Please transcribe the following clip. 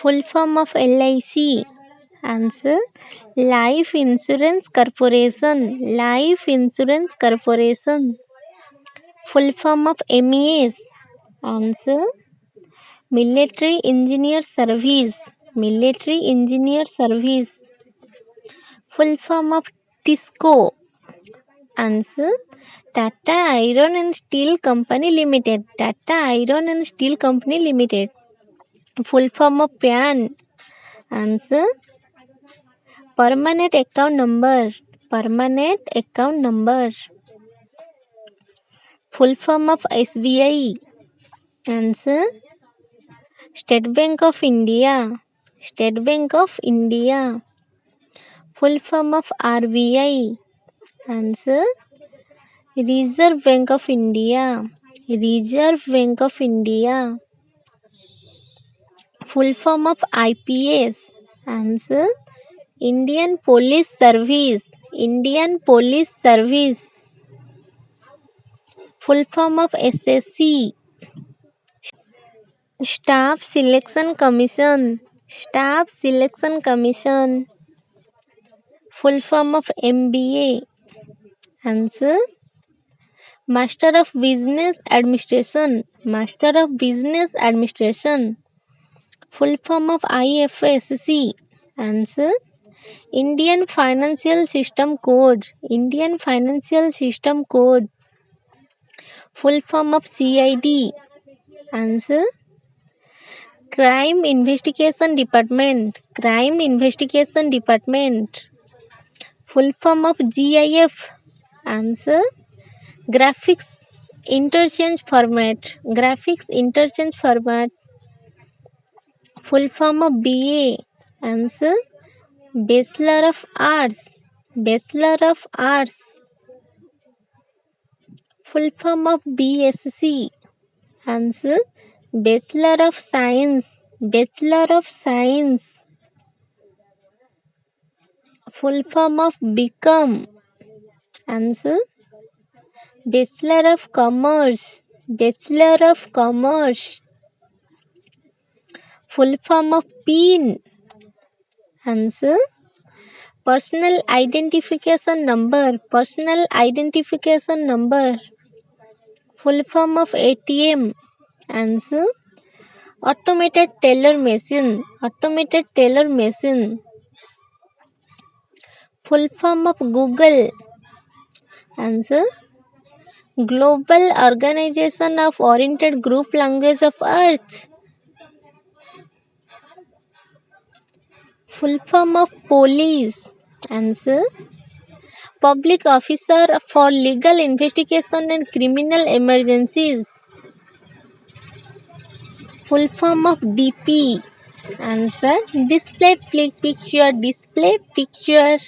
Full form of LIC. Answer: Life Insurance Corporation. Life Insurance Corporation. Full form of MES. Answer: Military Engineer Service. Military Engineer Service. Full form of TISCO. Answer: Tata Iron and Steel Company Limited. Tata Iron and Steel Company Limited. Full form of PAN. Answer: Permanent Account Number. Permanent Account Number. Full form of SBI. Answer: State Bank of India. State Bank of India. Full form of RBI. Answer: Reserve Bank of India. Reserve Bank of India. Full form of IPS. Answer: Indian Police Service. Indian Police Service. Full form of SSC. Staff Selection Commission. Staff Selection Commission. Full form of MBA. Answer: Master of Business Administration. Master of Business Administration. Full form of IFSC. Answer: Indian Financial System Code. Indian Financial System Code. Full form of CID. Answer: Crime Investigation Department. Crime Investigation Department. Full form of GIF. Answer: Graphics Interchange Format. Graphics Interchange Format. Full form of BA. Answer: Bachelor of Arts. Bachelor of Arts. Full form of BSc. Answer: Bachelor of Science. Bachelor of Science. Full form of BCom. Answer: Bachelor of Commerce. Bachelor of Commerce. Full form of PIN. Answer: Personal Identification Number. Personal Identification Number. Full form of ATM. Answer: Automated Teller Machine. Automated Teller Machine. Full form of Google. Answer: Global Organization of Oriented Group Language of Earth. Full form of Police. Answer: Public Officer for Legal Investigation and Criminal Emergencies. Full form of DP. Answer: Display Picture. Display Picture.